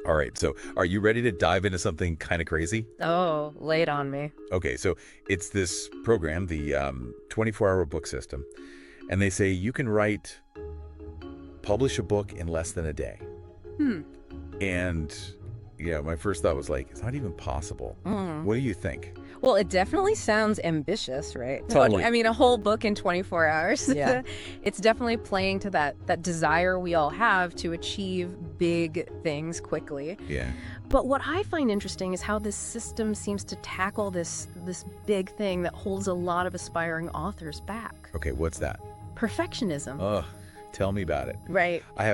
All right, so are you ready to dive into something kind of crazy? Oh, lay it on me. Okay, so it's this program, the 24-hour book system, and they say you can publish a book in less than a day. Hmm. And, my first thought was like, it's not even possible. What do you think? Well, it definitely sounds ambitious, right? Totally. I mean, a whole book in 24 hours. Yeah. It's definitely playing to that desire we all have to achieve big things quickly. Yeah. But what I find interesting is how this system seems to tackle this big thing that holds a lot of aspiring authors back. Okay, what's that? Perfectionism. Ugh, tell me about it. Right. I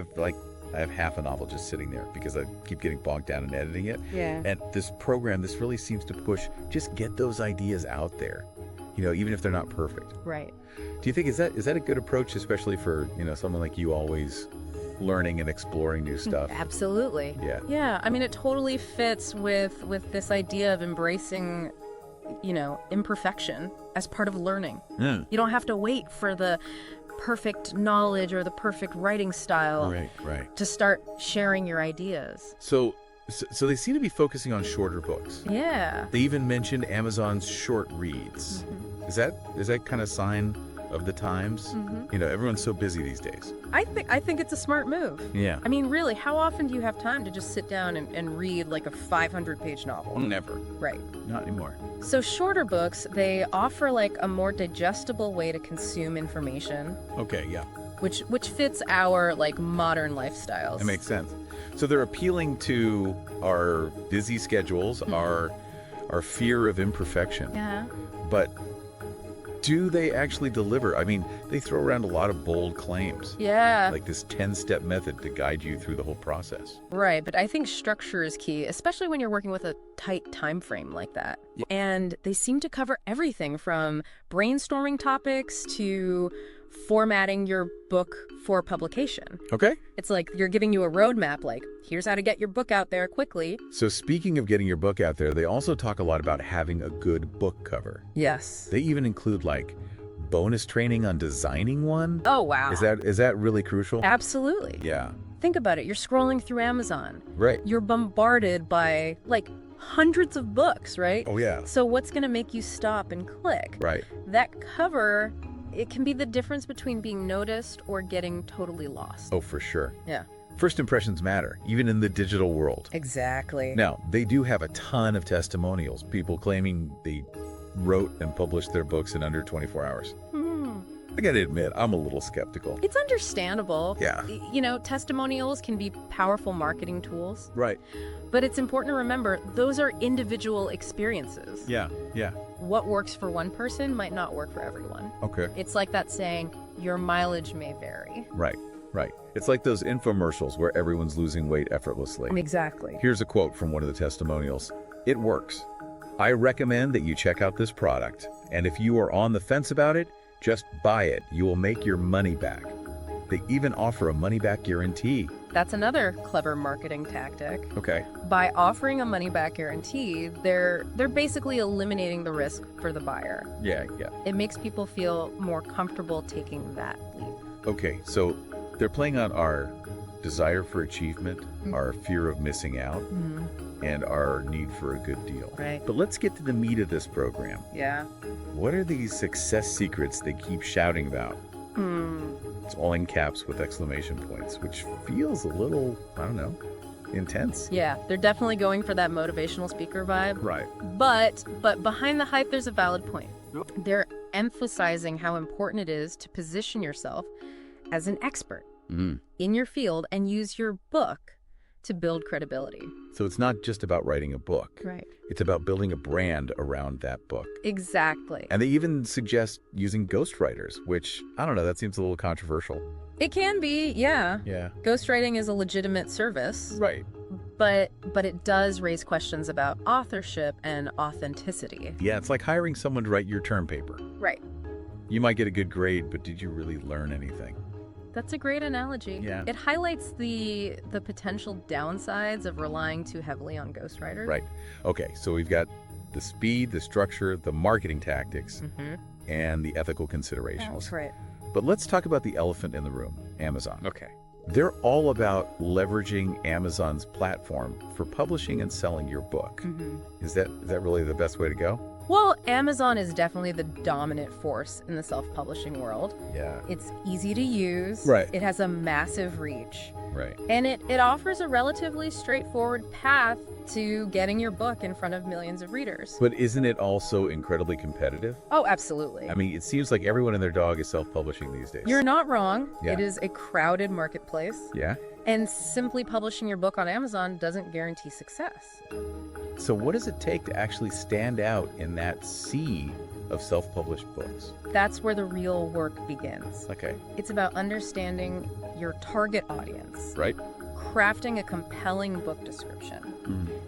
have half a novel just sitting there because I keep getting bogged down in editing it. Yeah. And this program, this really seems to push, just get those ideas out there, even if they're not perfect. Right. Do you think, is that a good approach, especially for, someone like you always learning and exploring new stuff? Absolutely. Yeah. Yeah. I mean, it totally fits with this idea of embracing, imperfection as part of learning. Mm. You don't have to wait for the perfect knowledge or the perfect writing style Right. to start sharing your ideas. So they seem to be focusing on shorter books. Yeah. They even mentioned Amazon's short reads. Is that kind of sign of the times? Everyone's so busy these days. I think it's a smart move. Yeah. I mean, really, how often do you have time to just sit down and read like a 500-page novel? Never. Right. Not anymore. So shorter books, they offer like a more digestible way to consume information, Okay, yeah. which fits our like modern lifestyles. That makes sense. So they're appealing to our busy schedules, our fear of imperfection. Yeah. But do they actually deliver? I mean, they throw around a lot of bold claims. Yeah. Like this 10-step method to guide you through the whole process. Right, but I think structure is key, especially when you're working with a tight time frame like that. Yeah. And they seem to cover everything from brainstorming topics to formatting your book for publication. Okay. It's like you're giving you a roadmap, like, here's how to get your book out there quickly. So speaking of getting your book out there, they also talk a lot about having a good book cover. Yes. They even include like bonus training on designing one. Oh, wow. Is that really crucial? Absolutely. Yeah. Think about it. You're scrolling through Amazon. Right. You're bombarded by, like, hundreds of books, right? Oh, yeah. So what's going to make you stop and click? Right. That cover, it can be the difference between being noticed or getting totally lost. Oh, for sure. Yeah. First impressions matter, even in the digital world. Exactly. Now, they do have a ton of testimonials, people claiming they wrote and published their books in under 24 hours. I gotta admit, I'm a little skeptical. It's understandable. Yeah. Testimonials can be powerful marketing tools, Right. but it's important to remember those are individual experiences. Yeah. What works for one person might not work for everyone. Okay. It's like that saying, your mileage may vary. Right. It's like those infomercials where everyone's losing weight effortlessly. Exactly. Here's a quote from one of the testimonials. It works. I recommend that you check out this product, and if you are on the fence about it, just buy it. You will make your money back. They even offer a money-back guarantee. That's another clever marketing tactic. Okay. By offering a money-back guarantee, they're basically eliminating the risk for the buyer. Yeah. It makes people feel more comfortable taking that leap. Okay, so they're playing on our desire for achievement, our fear of missing out, and our need for a good deal. Right. But let's get to the meat of this program. Yeah. What are these success secrets they keep shouting about? It's all in caps with exclamation points, which feels a little, I don't know, intense. Yeah, they're definitely going for that motivational speaker vibe. Right. But behind the hype, there's a valid point. They're emphasizing how important it is to position yourself as an expert in your field and use your book to build credibility. So it's not just about writing a book. Right. It's about building a brand around that book. Exactly. And they even suggest using ghostwriters, which, I don't know, that seems a little controversial. It can be, yeah. Yeah. Ghostwriting is a legitimate service. Right. But it does raise questions about authorship and authenticity. Yeah, it's like hiring someone to write your term paper. Right. You might get a good grade, but did you really learn anything? That's a great analogy. Yeah. It highlights the potential downsides of relying too heavily on ghostwriters. Right. Okay, so we've got the speed, the structure, the marketing tactics, and the ethical considerations. That's right. But let's talk about the elephant in the room, Amazon. Okay. They're all about leveraging Amazon's platform for publishing and selling your book. Is that really the best way to go? Well, Amazon is definitely the dominant force in the self-publishing world. Yeah. It's easy to use. Right. It has a massive reach. Right. And it offers a relatively straightforward path to getting your book in front of millions of readers. But isn't it also incredibly competitive? Oh, absolutely. I mean, it seems like everyone and their dog is self-publishing these days. You're not wrong. Yeah. It is a crowded marketplace. Yeah? And simply publishing your book on Amazon doesn't guarantee success. So what does it take to actually stand out in that sea of self-published books? That's where the real work begins. Okay. It's about understanding your target audience, Right? crafting a compelling book description,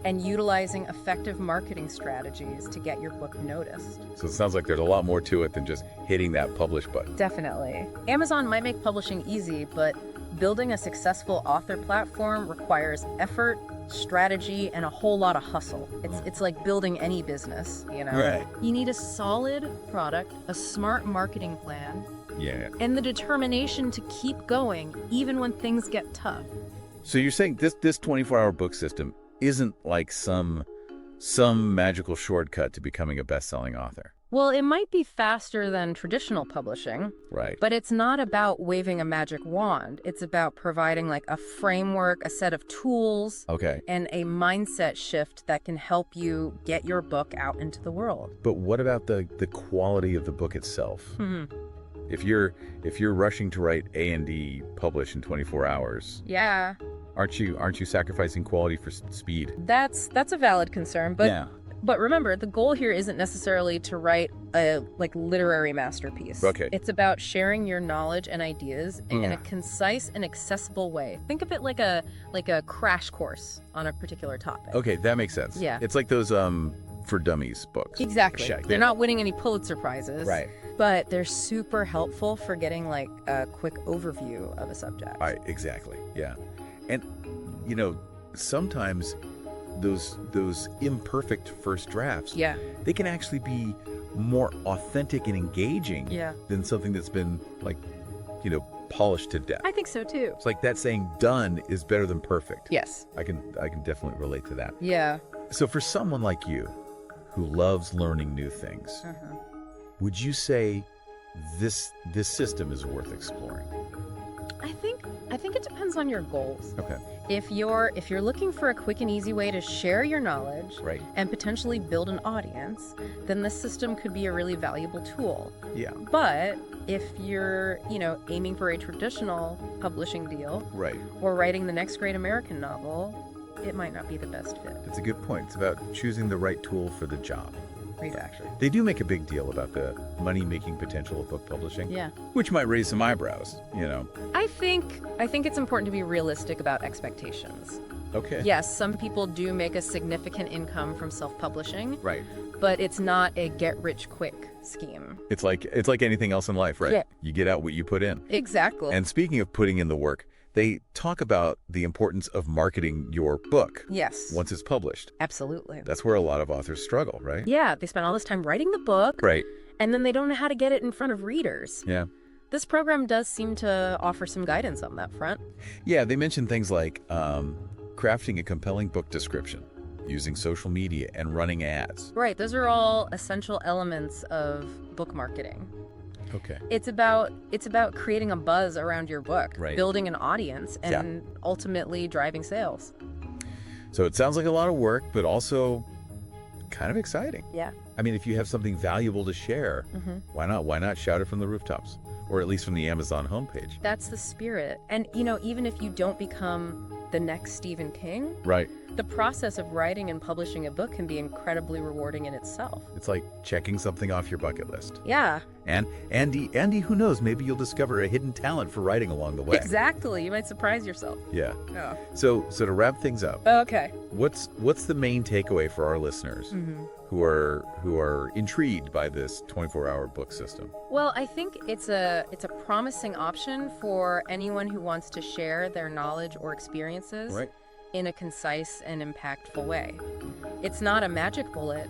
and utilizing effective marketing strategies to get your book noticed. So it sounds like there's a lot more to it than just hitting that publish button. Definitely. Amazon might make publishing easy, but building a successful author platform requires effort, strategy, and a whole lot of hustle. It's like building any business, you know? Right. You need a solid product, a smart marketing plan, Yeah. and the determination to keep going even when things get tough. So you're saying this 24-hour book system isn't like some magical shortcut to becoming a best-selling author. Well, it might be faster than traditional publishing, Right. but it's not about waving a magic wand. It's about providing like a framework, a set of tools, Okay. and a mindset shift that can help you get your book out into the world. But what about the quality of the book itself? If you're rushing to write A&D publish in 24 hours, Yeah, aren't you sacrificing quality for speed? that's a valid concern, but Yeah. But remember, the goal here isn't necessarily to write a literary masterpiece. Okay. It's about sharing your knowledge and ideas in Yeah. a concise and accessible way. Think of it like a crash course on a particular topic. Okay, that makes sense. Yeah. It's like those for dummies books. Exactly. Check. They're not winning any Pulitzer Prizes. Right. But they're super helpful for getting like a quick overview of a subject. Exactly. Yeah. And sometimes those imperfect first drafts, Yeah. they can actually be more authentic and engaging Yeah. than something that's been polished to death. I think so too. It's like that saying done is better than perfect. Yes. I can definitely relate to that. Yeah. So for someone like you who loves learning new things, would you say this system is worth exploring? I think it depends on your goals. Okay. If you're looking for a quick and easy way to share your knowledge Right. and potentially build an audience, then this system could be a really valuable tool. Yeah. But if you're, aiming for a traditional publishing deal Right. or writing the next great American novel, it might not be the best fit. That's a good point. It's about choosing the right tool for the job. Exactly. They do make a big deal about the money-making potential of book publishing. Yeah. Which might raise some eyebrows, I think it's important to be realistic about expectations. Okay. Yes, some people do make a significant income from self-publishing, Right. but it's not a get-rich-quick scheme. It's like anything else in life, right? Yeah. You get out what you put in. Exactly. And speaking of putting in the work, they talk about the importance of marketing your book Yes. once it's published. Absolutely. That's where a lot of authors struggle, right? Yeah, they spend all this time writing the book, Right. and then they don't know how to get it in front of readers. Yeah. This program does seem to offer some guidance on that front. Yeah, they mentioned things like crafting a compelling book description, using social media, and running ads. Right, those are all essential elements of book marketing. Okay. It's about creating a buzz around your book, Right. building an audience, and ultimately driving sales. So it sounds like a lot of work, but also kind of exciting. Yeah. I mean, if you have something valuable to share, why not? Why not shout it from the rooftops? Or at least from the Amazon homepage. That's the spirit. And, even if you don't become the next Stephen King, Right. the process of writing and publishing a book can be incredibly rewarding in itself. It's like checking something off your bucket list. Yeah, And Andy, who knows, maybe you'll discover a hidden talent for writing along the way. exactly. You might surprise yourself. Yeah. Yeah. So to wrap things up, Okay. what's the main takeaway for our listeners who are intrigued by this 24-hour book system? Well, I think it's a promising option for anyone who wants to share their knowledge or experiences Right. in a concise and impactful way. It's not a magic bullet,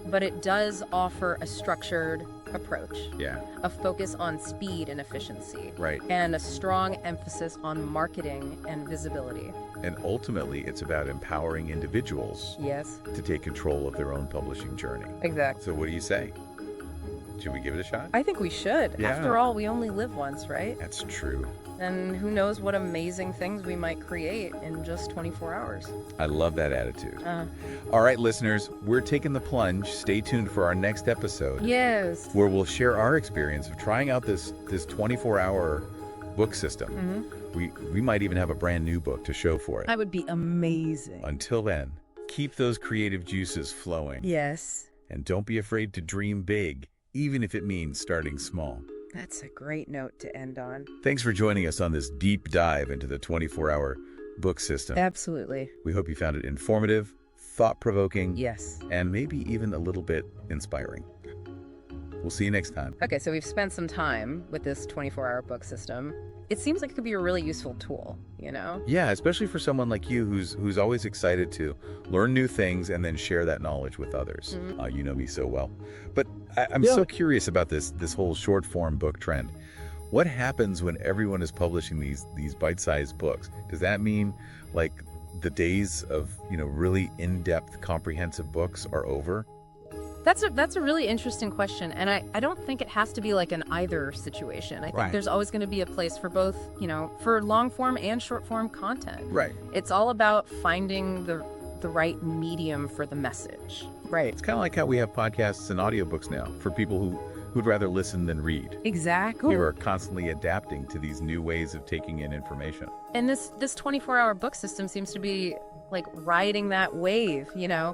but it does offer a structured, approach, Yeah. a focus on speed and efficiency, Right. and a strong emphasis on marketing and visibility. And ultimately, it's about empowering individuals Yes, to take control of their own publishing journey. exactly. So what do you say? Should we give it a shot? I think we should. Yeah. After all, we only live once, right? That's true. And who knows what amazing things we might create in just 24 hours. I love that attitude. All right, listeners, we're taking the plunge. Stay tuned for our next episode, Yes. where we'll share our experience of trying out this 24-hour book system. We might even have a brand new book to show for it. That would be amazing. Until then, keep those creative juices flowing. Yes. And don't be afraid to dream big, even if it means starting small. That's a great note to end on. Thanks for joining us on this deep dive into the 24-hour book system. Absolutely. We hope you found it informative, thought-provoking, Yes. and maybe even a little bit inspiring. We'll see you next time. Okay, so we've spent some time with this 24-hour book system. It seems like it could be a really useful tool, you know? Yeah, especially for someone like you who's always excited to learn new things and then share that knowledge with others. You know me so well. But I'm so curious about this whole short-form book trend. What happens when everyone is publishing these bite-sized books? Does that mean like the days of, really in-depth, comprehensive books are over? That's a really interesting question, and I don't think it has to be like an either situation. I think there's always going to be a place for both, for long form and short form content. Right. It's all about finding the right medium for the message. Right. It's kind of like how we have podcasts and audiobooks now for people who'd rather listen than read. Exactly. We are constantly adapting to these new ways of taking in information. And this 24-hour book system seems to be like riding that wave, Yeah.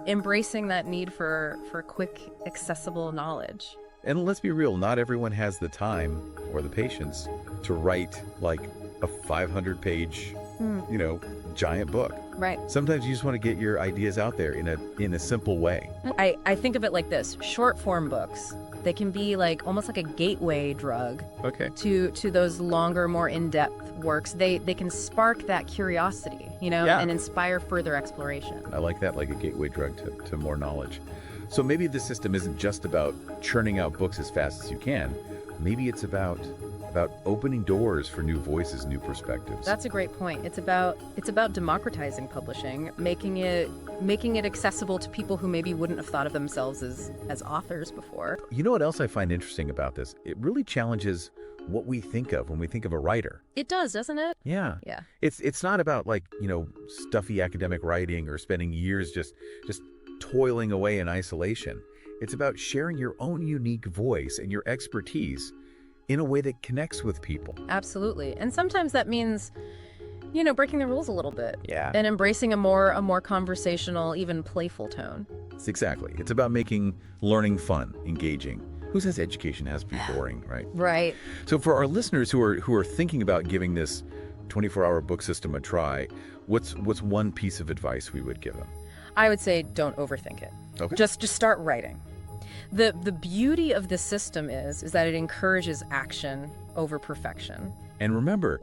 embracing that need for quick, accessible knowledge. And let's be real, not everyone has the time or the patience to write like a 500-page, giant book. Right. Sometimes you just want to get your ideas out there in a simple way. I think of it like this. Short form books, they can be like almost like a gateway drug Okay. to those longer, more in-depth works. They can spark that curiosity, Yeah. and inspire further exploration. I like that, like a gateway drug to more knowledge. So maybe the system isn't just about churning out books as fast as you can. Maybe it's about opening doors for new voices, new perspectives. That's a great point. It's about democratizing publishing, making it accessible to people who maybe wouldn't have thought of themselves as authors before. You know what else I find interesting about this? It really challenges what we think of when we think of a writer. It does, doesn't it? Yeah. Yeah. It's not about like, stuffy academic writing or spending years just toiling away in isolation. It's about sharing your own unique voice and your expertise in a way that connects with people. Absolutely. And sometimes that means, breaking the rules a little bit. Yeah. And embracing a more conversational, even playful tone. Exactly. It's about making learning fun, engaging. Who says education has to be boring, right? Right. So for our listeners who are thinking about giving this 24-hour book system a try, what's one piece of advice we would give them? I would say don't overthink it. Okay. Just start writing. The beauty of the system is that it encourages action over perfection. And remember,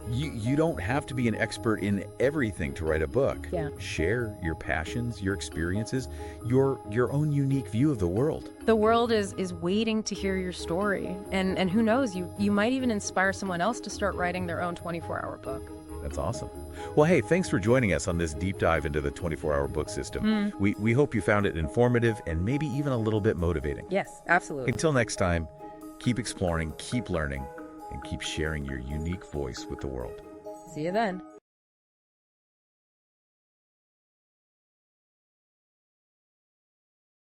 you don't have to be an expert in everything to write a book. Yeah. Share your passions, your experiences, your own unique view of the world. The world is waiting to hear your story. And who knows, you might even inspire someone else to start writing their own 24-hour book. That's awesome. Well, hey, thanks for joining us on this deep dive into the 24-hour book system. We hope you found it informative and maybe even a little bit motivating. Yes, absolutely. Until next time, keep exploring, keep learning, and keep sharing your unique voice with the world. See you then.